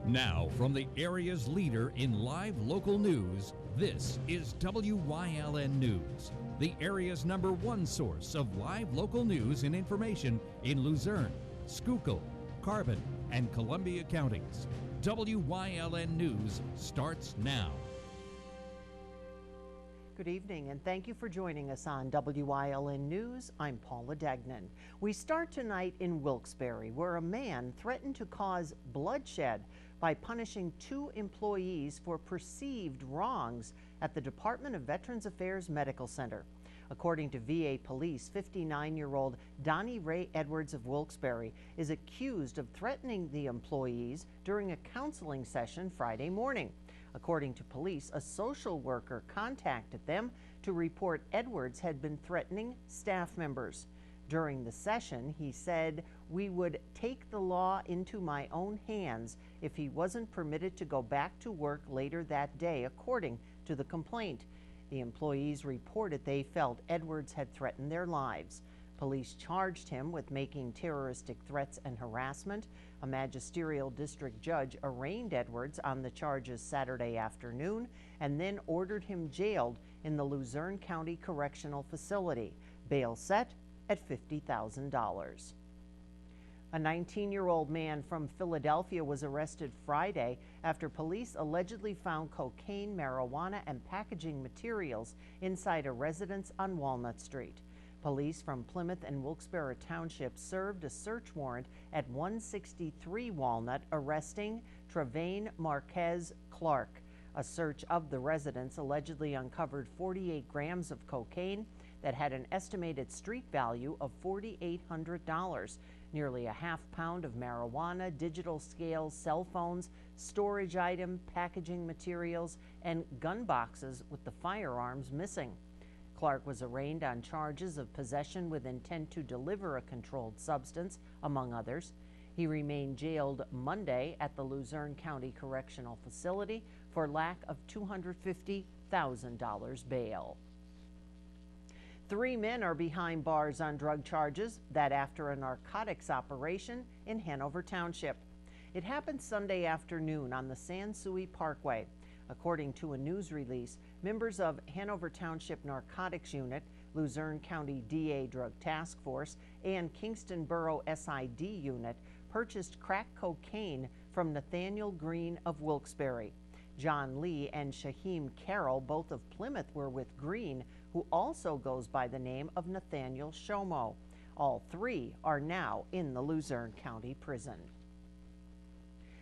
Now, from the area's leader in live local news, this is WYLN News, the area's #1 source of live local news and information in Luzerne, Schuylkill, Carbon, and Columbia counties. WYLN News starts now. Good evening, and thank you for joining us on WYLN News. I'm Paula Degnan. We start tonight in Wilkes-Barre, where a man threatened to cause bloodshed by punishing 2 employees for perceived wrongs at the Department of Veterans Affairs Medical Center. According to VA police, 59-year-old Donnie Ray Edwards of Wilkes-Barre is accused of threatening the employees during a counseling session Friday morning. According to police, a social worker contacted them to report Edwards had been threatening staff members. During the session, he said, "We would take the law into my own hands if he wasn't permitted to go back to work later that day," according to the complaint. The employees reported they felt Edwards had threatened their lives. Police charged him with making terroristic threats and harassment. A magisterial district judge arraigned Edwards on the charges Saturday afternoon and then ordered him jailed in the Luzerne County Correctional Facility. Bail set at $50,000. A 19-year-old man from Philadelphia was arrested Friday after police allegedly found cocaine, marijuana, and packaging materials inside a residence on Walnut Street. Police from Plymouth and Wilkes-Barre Township served a search warrant at 163 Walnut, arresting Travane Marquez Clark. A search of the residence allegedly uncovered 48 grams of cocaine that had an estimated street value of $4,800. Nearly a half-pound of marijuana, digital scales, cell phones, storage item, packaging materials, and gun boxes with the firearms missing. Clark was arraigned on charges of possession with intent to deliver a controlled substance, among others. He remained jailed Monday at the Luzerne County Correctional Facility for lack of $250,000 bail. 3 men are behind bars on drug charges, that after a narcotics operation in Hanover Township. It happened Sunday afternoon on the San Sui Parkway. According to a news release, members of Hanover Township Narcotics Unit, Luzerne County DA Drug Task Force, and Kingston Borough SID Unit purchased crack cocaine from Nathaniel Green of Wilkes-Barre. John Lee and Shaheem Carroll, both of Plymouth, were with Green, who also goes by the name of Nathaniel Shomo. All 3 are now in the Luzerne County Prison.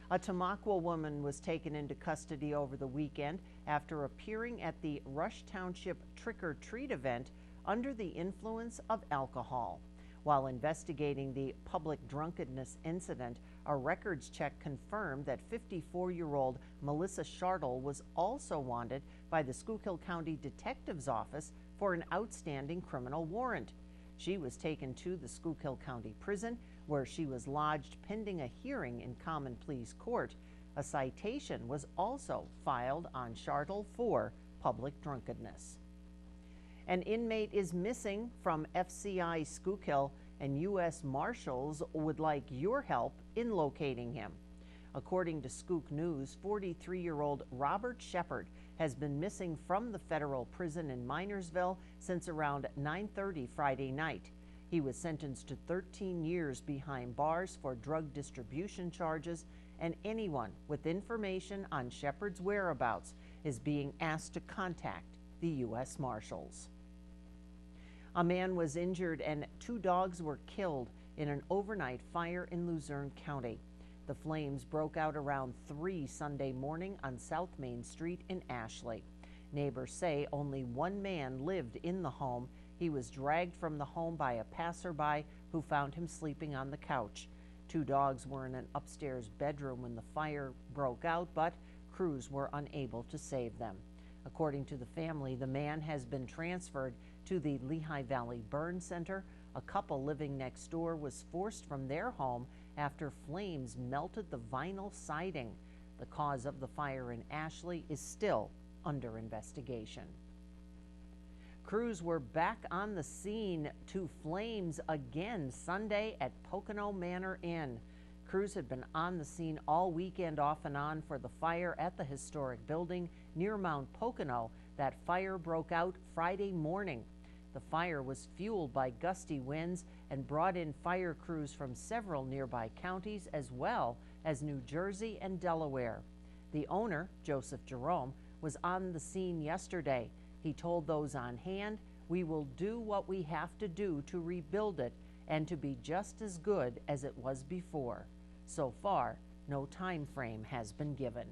A Tamaqua woman was taken into custody over the weekend after appearing at the Rush Township trick-or-treat event under the influence of alcohol. While investigating the public drunkenness incident, a records check confirmed that 54-year-old Melissa Shartle was also wanted by the Schuylkill County Detective's Office for an outstanding criminal warrant. She was taken to the Schuylkill County Prison, where she was lodged pending a hearing in Common Pleas Court. A citation was also filed on Shartle for public drunkenness. An inmate is missing from FCI Schuylkill, and U.S. Marshals would like your help in locating him. According to Scoop News, 43-year-old Robert Shepard has been missing from the federal prison in Minersville since around 9:30 Friday night. He was sentenced to 13 years behind bars for drug distribution charges, and anyone with information on Shepard's whereabouts is being asked to contact the U.S. Marshals. A man was injured and 2 dogs were killed in an overnight fire in Luzerne County. The flames broke out around 3 Sunday morning on South Main Street in Ashley. Neighbors say only 1 man lived in the home. He was dragged from the home by a passerby who found him sleeping on the couch. 2 dogs were in an upstairs bedroom when the fire broke out, but crews were unable to save them. According to the family, the man has been transferred to the Lehigh Valley Burn Center. A couple living next door was forced from their home after flames melted the vinyl siding. The cause of the fire in Ashley is still under investigation. Crews were back on the scene to flames again Sunday at Pocono Manor Inn. Crews had been on the scene all weekend off and on for the fire at the historic building near Mount Pocono. That fire broke out Friday morning. The fire was fueled by gusty winds and brought in fire crews from several nearby counties as well as New Jersey and Delaware. The owner, Joseph Jerome, was on the scene yesterday. He told those on hand, "We will do what we have to do to rebuild it and to be just as good as it was before." So far, no time frame has been given.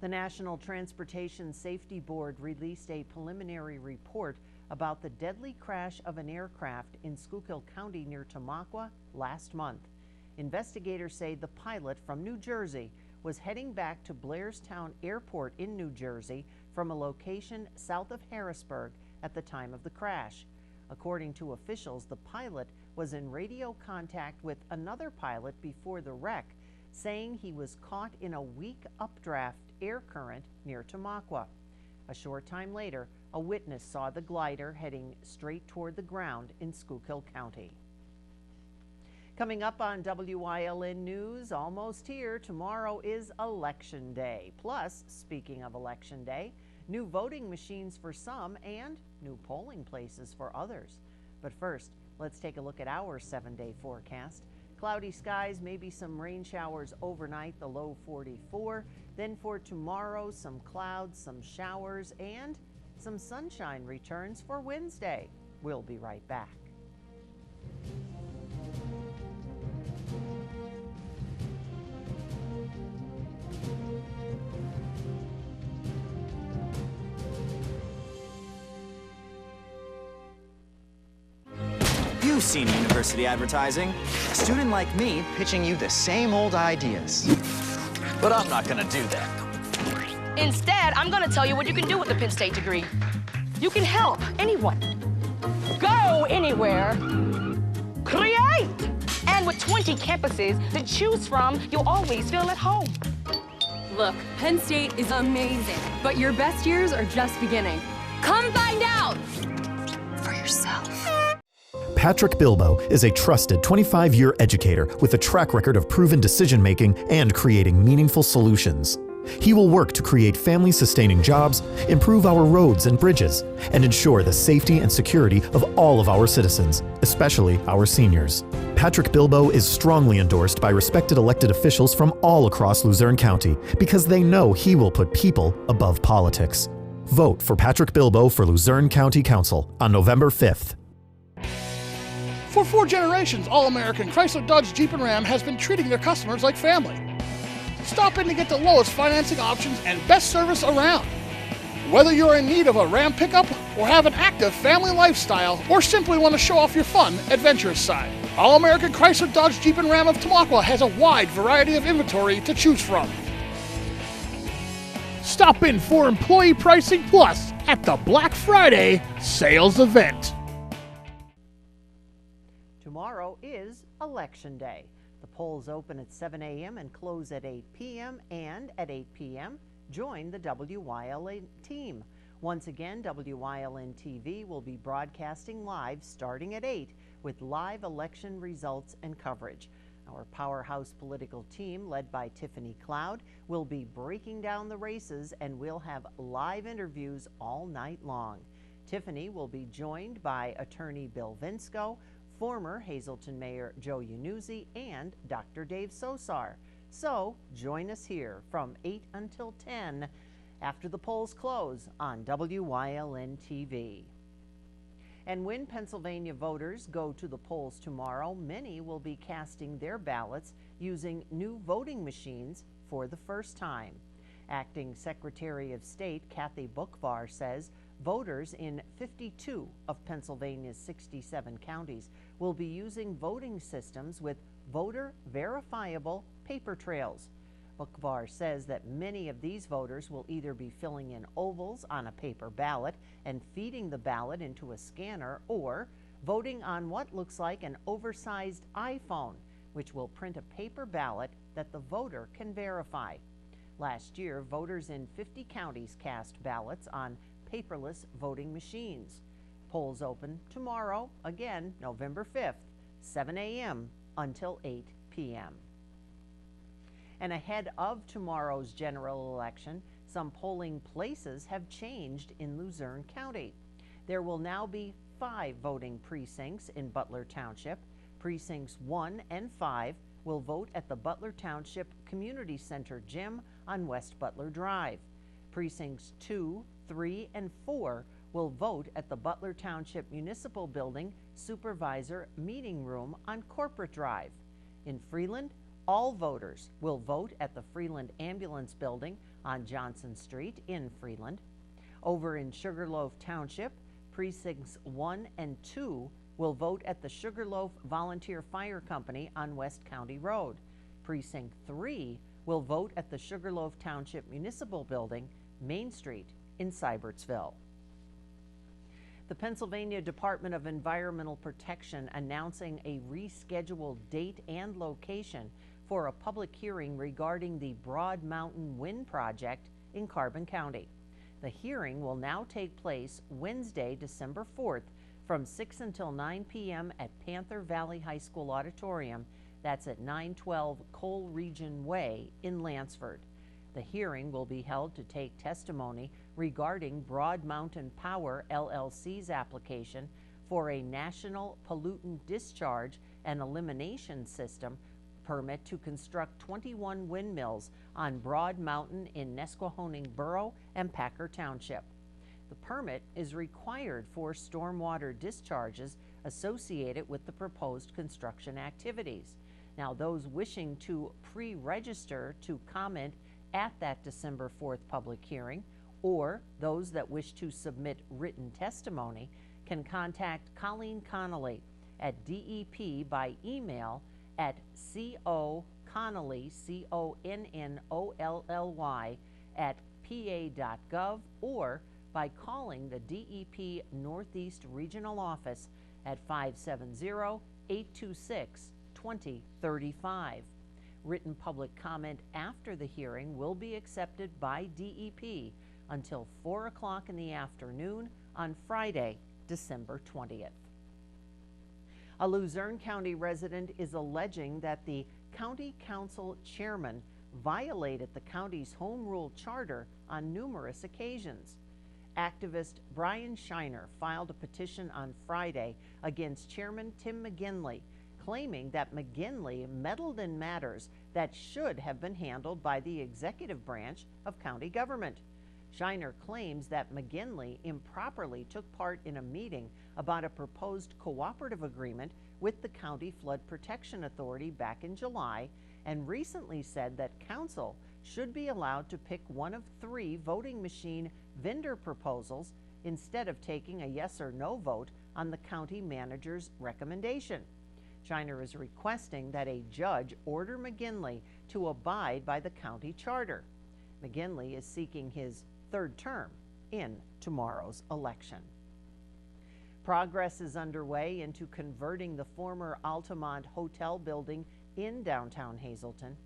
The National Transportation Safety Board released a preliminary report about the deadly crash of an aircraft in Schuylkill County near Tamaqua last month. Investigators say the pilot from New Jersey was heading back to Blairstown Airport in New Jersey from a location south of Harrisburg at the time of the crash. According to officials, the pilot was in radio contact with another pilot before the wreck, saying he was caught in a weak updraft air current near Tamaqua. A short time later, a witness saw the glider heading straight toward the ground in Schuylkill County. Coming up on WYLN News, almost here, tomorrow is Election Day. Plus, speaking of Election Day, new voting machines for some and new polling places for others. But first, let's take a look at our 7-day forecast. Cloudy skies, maybe some rain showers overnight, the low 44. Then for tomorrow, some clouds, some showers, and some sunshine returns for Wednesday. We'll be right back. You've seen university advertising. A student like me pitching you the same old ideas. But I'm not gonna do that. Instead, I'm gonna tell you what you can do with the Penn State degree. You can help anyone. Go anywhere. Create! And with 20 campuses to choose from, you'll always feel at home. Look, Penn State is amazing, but your best years are just beginning. Come find out for yourself. Patrick Bilbo is a trusted 25-year educator with a track record of proven decision-making and creating meaningful solutions. He will work to create family-sustaining jobs, improve our roads and bridges, and ensure the safety and security of all of our citizens, especially our seniors. Patrick Bilbo is strongly endorsed by respected elected officials from all across Luzerne County because they know he will put people above politics. Vote for Patrick Bilbo for Luzerne County Council on November 5th. For 4 generations, All-American Chrysler Dodge Jeep and Ram has been treating their customers like family. Stop in to get the lowest financing options and best service around. Whether you're in need of a Ram pickup or have an active family lifestyle or simply want to show off your fun, adventurous side, All-American Chrysler Dodge Jeep and Ram of Tamaqua has a wide variety of inventory to choose from. Stop in for Employee Pricing Plus at the Black Friday sales event. Tomorrow is Election Day. The polls open at 7 a.m. and close at 8 p.m. And at 8 p.m., join the WYLN team. Once again, WYLN TV will be broadcasting live starting at 8 with live election results and coverage. Our powerhouse political team, led by Tiffany Cloud, will be breaking down the races and we'll have live interviews all night long. Tiffany will be joined by attorney Bill Vinsco, former Hazleton Mayor Joe Yanuzzi, and Dr. Dave Sosar. So join us here from 8 until 10 after the polls close on WYLN TV. And when Pennsylvania voters go to the polls tomorrow, many will be casting their ballots using new voting machines for the first time. Acting Secretary of State Kathy Boockvar says voters in 52 of Pennsylvania's 67 counties will be using voting systems with voter verifiable paper trails. Boockvar says that many of these voters will either be filling in ovals on a paper ballot and feeding the ballot into a scanner, or voting on what looks like an oversized iPhone, which will print a paper ballot that the voter can verify. Last year, voters in 50 counties cast ballots on paperless voting machines. Polls open tomorrow, again, November 5th, 7 a.m. until 8 p.m. And ahead of tomorrow's general election, some polling places have changed in Luzerne County. There will now be 5 voting precincts in Butler Township. Precincts 1 and 5 will vote at the Butler Township Community Center gym on West Butler Drive. Precincts 2, 3, and 4 will vote at the Butler Township Municipal Building Supervisor Meeting Room on Corporate Drive. In Freeland, all voters will vote at the Freeland Ambulance Building on Johnson Street in Freeland. Over in Sugarloaf Township, precincts 1 and 2 will vote at the Sugarloaf Volunteer Fire Company on West County Road. Precinct 3 will vote at the Sugarloaf Township Municipal Building, Main Street in Sybertsville. The Pennsylvania Department of Environmental Protection announcing a rescheduled date and location for a public hearing regarding the Broad Mountain Wind Project in Carbon County. The hearing will now take place Wednesday, December 4th from 6 until 9 p.m. at Panther Valley High School Auditorium. That's at 912 Cole Region Way in Lansford. The hearing will be held to take testimony regarding Broad Mountain Power LLC's application for a National Pollutant Discharge and Elimination System permit to construct 21 windmills on Broad Mountain in Nesquehoning Borough and Packer Township. The permit is required for stormwater discharges associated with the proposed construction activities. Now, those wishing to pre-register to comment at that December 4th public hearing, or those that wish to submit written testimony, can contact Colleen Connolly at DEP by email at connolly, CONNOLLY, at pa.gov, or by calling the DEP Northeast Regional Office at 570-826-2035. Written public comment after the hearing will be accepted by DEP until 4 o'clock in the afternoon on Friday, December 20th. A Luzerne County resident is alleging that the county council chairman violated the county's home rule charter on numerous occasions. Activist Brian Shiner filed a petition on Friday against Chairman Tim McGinley, claiming that McGinley meddled in matters that should have been handled by the executive branch of county government. Shiner claims that McGinley improperly took part in a meeting about a proposed cooperative agreement with the County Flood Protection Authority back in July, and recently said that council should be allowed to pick one of 3 voting machine vendor proposals instead of taking a yes or no vote on the county manager's recommendation. Shiner is requesting that a judge order McGinley to abide by the county charter. McGinley is seeking his 3rd term in tomorrow's election. Progress is underway into converting the former Altamont Hotel building in downtown Hazleton.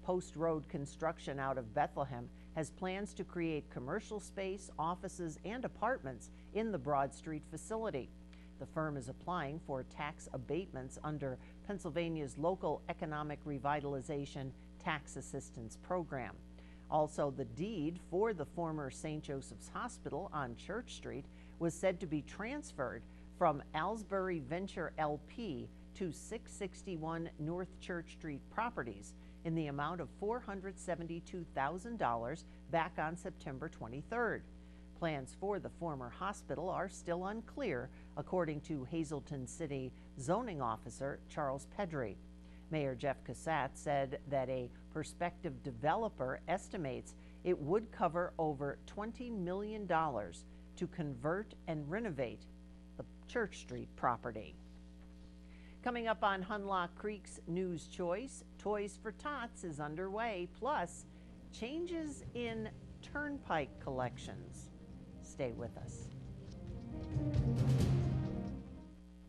Post Road Construction out of Bethlehem has plans to create commercial space, offices, and apartments in the Broad Street facility. The firm is applying for tax abatements under Pennsylvania's Local Economic Revitalization Tax Assistance Program. Also, the deed for the former St. Joseph's Hospital on Church Street was said to be transferred from Alsbury Venture LP to 661 North Church Street Properties in the amount of $472,000 back on September 23rd. Plans for the former hospital are still unclear, according to Hazleton City Zoning Officer Charles Pedri. Mayor Jeff Cassatt said that a prospective developer estimates it would cover over $20 million to convert and renovate the Church Street property. Coming up on Hunlock Creek's News Choice, Toys for Tots is underway, plus changes in turnpike collections. Stay with us.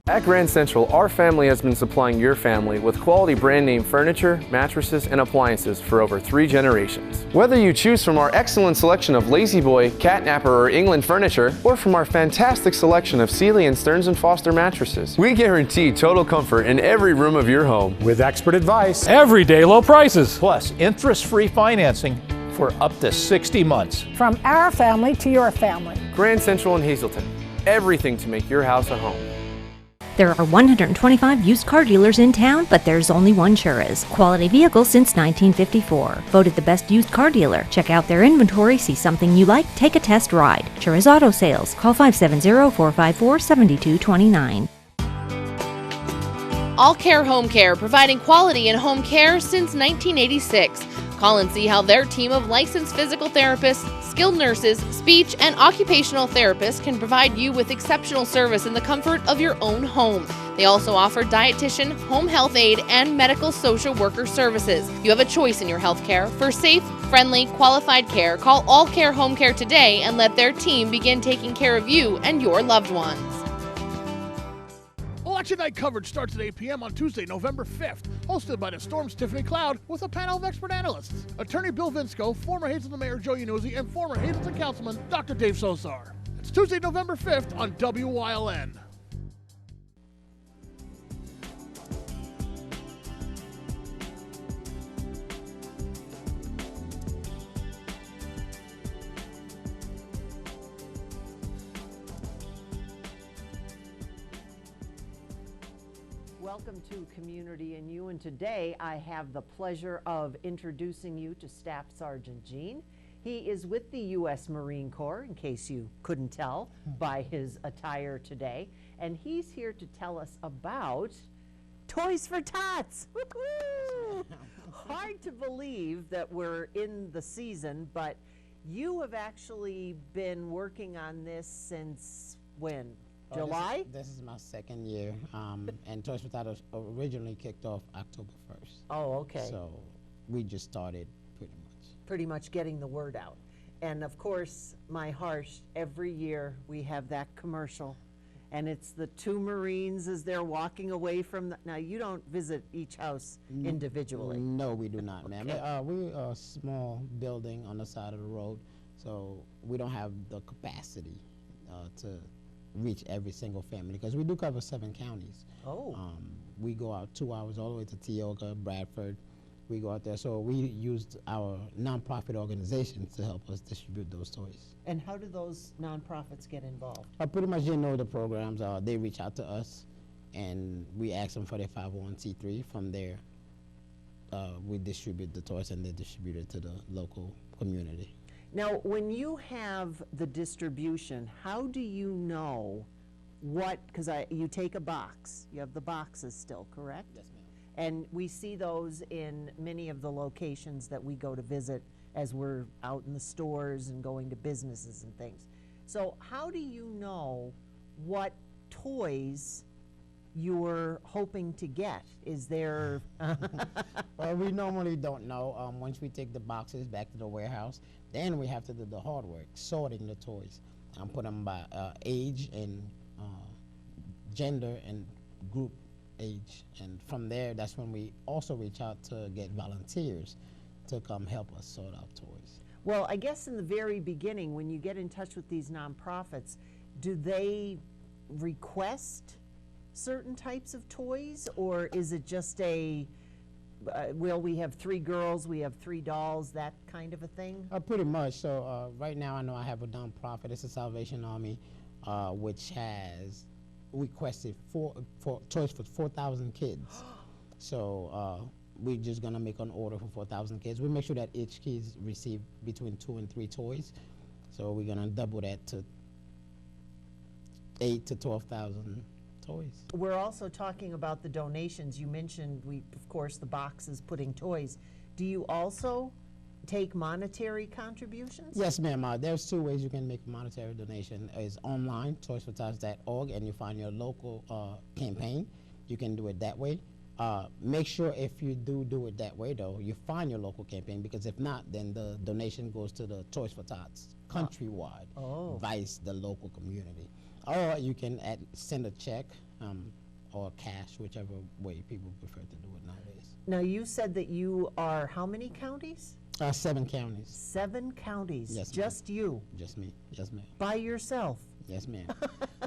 At Grand Central, our family has been supplying your family with quality brand name furniture, mattresses, and appliances for over 3 generations. Whether you choose from our excellent selection of Lazy Boy, Catnapper, or England furniture, or from our fantastic selection of Sealy and Stearns & Foster mattresses, we guarantee total comfort in every room of your home. With expert advice, everyday low prices, plus interest-free financing for up to 60 months. From our family to your family. Grand Central in Hazleton. Everything to make your house a home. There are 125 used car dealers in town, but there's only one Chura's. Quality vehicles since 1954. Voted the best used car dealer. Check out their inventory, see something you like, take a test ride. Chura's Auto Sales. Call 570-454-7229. All Care Home Care, providing quality in home care since 1986. Call and see how their team of licensed physical therapists, skilled nurses, speech, and occupational therapists can provide you with exceptional service in the comfort of your own home. They also offer dietitian, home health aide, and medical social worker services. You have a choice in your health care. For safe, friendly, qualified care, call All Care Home Care today and let their team begin taking care of you and your loved ones. Election night coverage starts at 8 p.m. on Tuesday, November 5th, hosted by the Storm's Tiffany Cloud with a panel of expert analysts. Attorney Bill Vinsco, former Hazleton Mayor Joe Yanuzzi, and former Hazleton Councilman Dr. Dave Sosar. It's Tuesday, November 5th on WYLN. Welcome to Community and You, and today I have the pleasure of introducing you to Staff Sergeant Gene. He is with the U.S. Marine Corps, in case you couldn't tell by his attire today, and he's here to tell us about Toys for Tots. Woo-hoo! Hard to believe that we're in the season, but you have actually been working on this since when? July? This is my second year, and Toys for Tots originally kicked off October 1st. Oh, okay. So we just started pretty much getting the word out. And of course, my heart, every year we have that commercial, and it's the two Marines as they're walking away from the, now you don't visit each house individually. No, we do not, okay. ma'am. We're a small building on the side of the road, so we don't have the capacity to reach every single family, because we do cover 7 counties. Oh. We go out 2 hours all the way to Tioga, Bradford. We go out there, so we used our nonprofit organizations to help us distribute those toys. And how do those nonprofits get involved? Pretty much, you know, the programs, they reach out to us, and we ask them for their 501c3. From there, we distribute the toys, and they distribute it to the local community. Now, when you have the distribution, how do you know what, because you take a box, you have the boxes still, correct? Yes, ma'am. And we see those in many of the locations that we go to visit as we're out in the stores and going to businesses and things. So how do you know what toys you're hoping to get? Is there... Well, we normally don't know. Once we take the boxes back to the warehouse, then we have to do the hard work, sorting the toys, and put them by age and gender and group age. And from there, that's when we also reach out to get volunteers to come help us sort out toys. Well, I guess in the very beginning, when you get in touch with these nonprofits, do they request certain types of toys, or is it just a well, we have 3 girls, we have 3 dolls, that kind of a thing? Pretty much. So right now I know I have a nonprofit, it's the Salvation Army, which has requested for toys for 4,000 kids. So we're just gonna make an order for 4,000 kids. We make sure that each kid receive between 2 and 3 toys. So we're gonna double that to 8,000 to 12,000 toys. We're also talking about the donations. You mentioned, of course, the boxes putting toys. Do you also take monetary contributions? Yes, ma'am. There's 2 ways you can make a monetary donation. Is online, toysfortots.org, and you find your local campaign. You can do it that way. Make sure if you do it that way, though, you find your local campaign, because if not, then the donation goes to the Toys for Tots countrywide, vice the local community. Or you can send a check or cash, whichever way people prefer to do it nowadays. Now, you said that you are how many counties? 7 counties. 7 counties. Yes, just you. Just me. Yes, ma'am. By yourself. Yes, ma'am.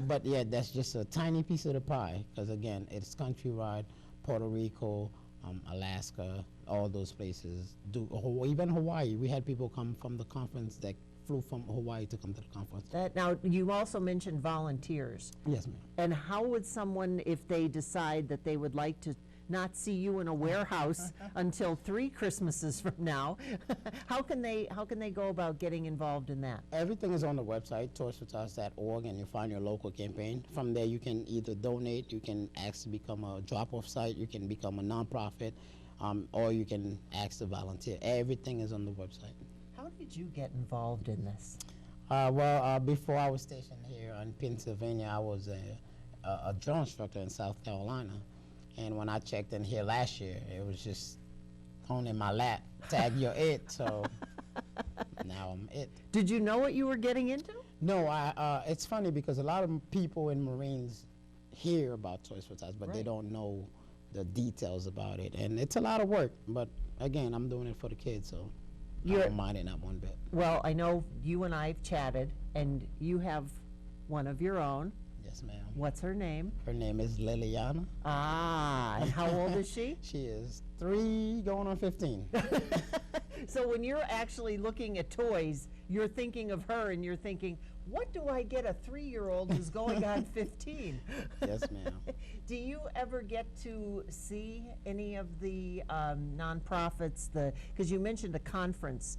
But yeah, that's just a tiny piece of the pie, because again, it's countrywide. Puerto Rico, Alaska, all those places. Even Hawaii. We had people come from the conference that flew from Hawaii to come to the conference. Now, you also mentioned volunteers. Yes, ma'am. And how would someone, if they decide that they would like to not see you in a warehouse until 3 Christmases from now, how can they go about getting involved in that? Everything is on the website, toysfortots.org, and you find your local campaign. From there, you can either donate, you can ask to become a drop-off site, you can become a nonprofit, or you can ask to volunteer. Everything is on the website. How did you get involved in this? Before I was stationed here in Pennsylvania, I was a drill instructor in South Carolina. And when I checked in here last year, it was just thrown in my lap, tag, you're it. So now I'm it. Did you know what you were getting into? No, it's funny because a lot of people in Marines hear about Toys for Tots, but they don't know the details about it. And it's a lot of work, but again, I'm doing it for the kids, so I don't mind it not one bit. Well, I know you and I have chatted, and you have one of your own. Yes, ma'am. What's her name? Her name is Liliana. Ah, and how old is she? She is 3 going on 15. So when you're actually looking at toys, you're thinking of her and you're thinking, what do I get a 3-year-old who's going on 15? Yes, ma'am. Do you ever get to see any of the nonprofits? Because you mentioned a conference.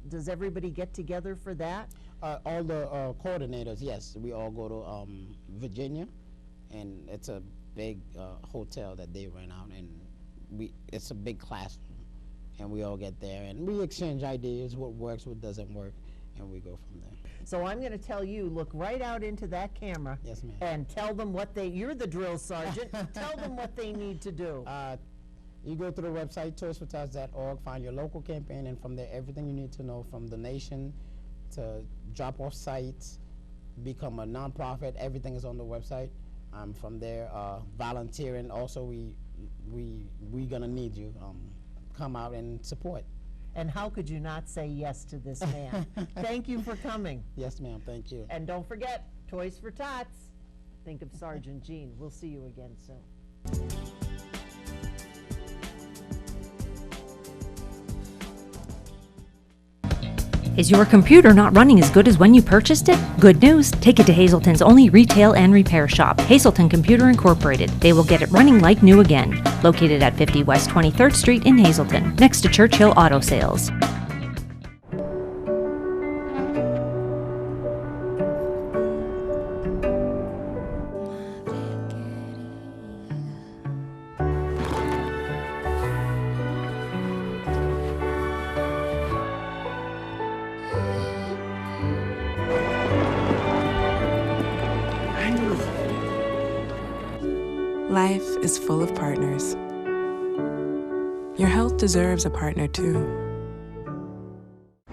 Does everybody get together for that? All the coordinators, yes. We all go to Virginia, and it's a big hotel that they rent out, and it's a big classroom. And we all get there, and we exchange ideas, what works, what doesn't work, and we go from there. So I'm going to tell you, look right out into that camera. Yes, ma'am. And tell them what you're the drill sergeant, tell them what they need to do. You go to the website, toysfortots.org, find your local campaign, and from there, everything you need to know from donation to drop-off sites, become a nonprofit, everything is on the website. From there, volunteering, also we gonna need you. Come out and support. And how could you not say yes to this man? Thank you for coming. Yes, ma'am. Thank you. And don't forget, Toys for Tots. Think of Sergeant Jean. We'll see you again soon. Is your computer not running as good as when you purchased it? Good news! Take it to Hazelton's only retail and repair shop, Hazelton Computer Incorporated. They will get it running like new again. Located at 50 West 23rd Street in Hazelton, next to Churchill Auto Sales. Life is full of partners. Your health deserves a partner too.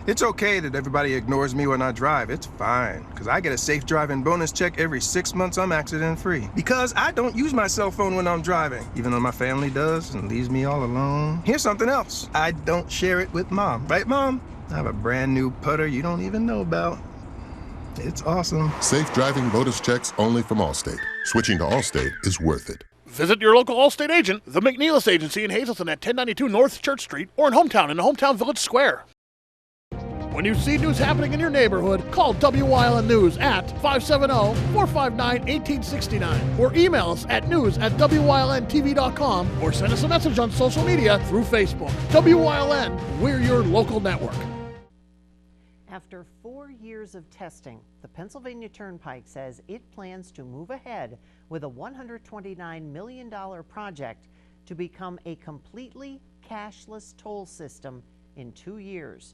It's okay that everybody ignores me when I drive. It's fine, because I get a safe driving bonus check every 6 months I'm accident-free. Because I don't use my cell phone when I'm driving, even though my family does and leaves me all alone. Here's something else. I don't share it with Mom. Right, Mom? I have a brand new putter you don't even know about. It's awesome. Safe driving bonus checks only from Allstate. Switching to Allstate is worth it. Visit your local Allstate agent, the McNeilis Agency in Hazelton at 1092 North Church Street, or in Hometown in the Hometown Village Square. When you see news happening in your neighborhood, call Wyln News at 570-459-1869 or email us at news@wylntv.com or send us a message on social media through Facebook. Wyln, we're your local network. After 4 years of testing, the Pennsylvania Turnpike says it plans to move ahead with a $129 million project to become a completely cashless toll system in 2 years.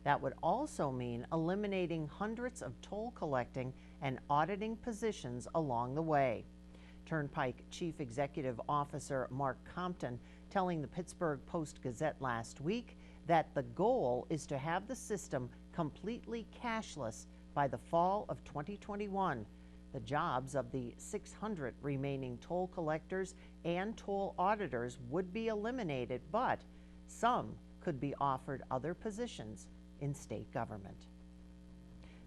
That would also mean eliminating hundreds of toll collecting and auditing positions along the way. Turnpike Chief Executive Officer Mark Compton telling the Pittsburgh Post-Gazette last week that the goal is to have the system completely cashless by the fall of 2021. The jobs of the 600 remaining toll collectors and toll auditors would be eliminated, but some could be offered other positions in state government.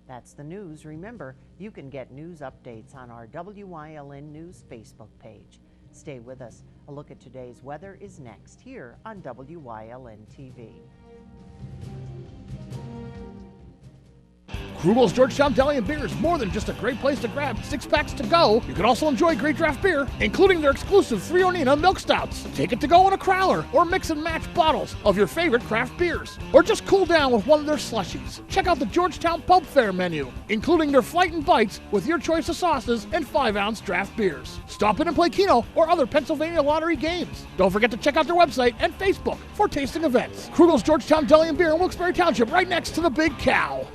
That's the news. Remember, you can get news updates on our WYLN News Facebook page. Stay with us. A look at today's weather is next here on WYLN TV. Krugel's Georgetown Deli and Beer is more than just a great place to grab 6-packs to go. You can also enjoy great draft beer, including their exclusive 3 Onina milk stouts. Take it to go in a crowler, or mix and match bottles of your favorite craft beers. Or just cool down with one of their slushies. Check out the Georgetown Pub Fare menu, including their Flight and Bites with your choice of sauces and 5-ounce draft beers. Stop in and play Keno or other Pennsylvania lottery games. Don't forget to check out their website and Facebook for tasting events. Krugel's Georgetown Deli and Beer in Wilkes-Barre Township, right next to the Big Cow.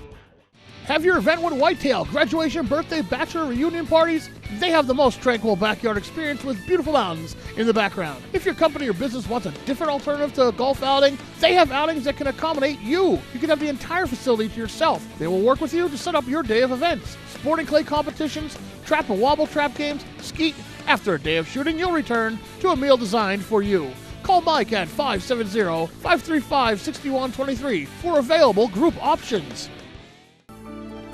Have your event with Whitetail, graduation, birthday, bachelor, reunion parties? They have the most tranquil backyard experience with beautiful mountains in the background. If your company or business wants a different alternative to a golf outing, they have outings that can accommodate you. You can have the entire facility to yourself. They will work with you to set up your day of events. Sporting clay competitions, trap and wobble trap games, skeet. After a day of shooting, you'll return to a meal designed for you. Call Mike at 570-535-6123 for available group options.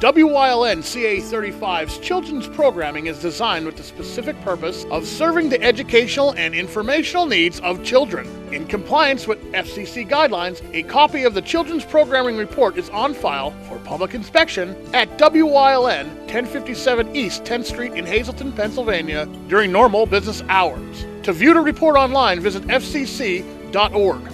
WYLN CA35's children's programming is designed with the specific purpose of serving the educational and informational needs of children. In compliance with FCC guidelines, a copy of the Children's Programming Report is on file for public inspection at WYLN 1057 East 10th Street in Hazleton, Pennsylvania during normal business hours. To view the report online, visit fcc.org.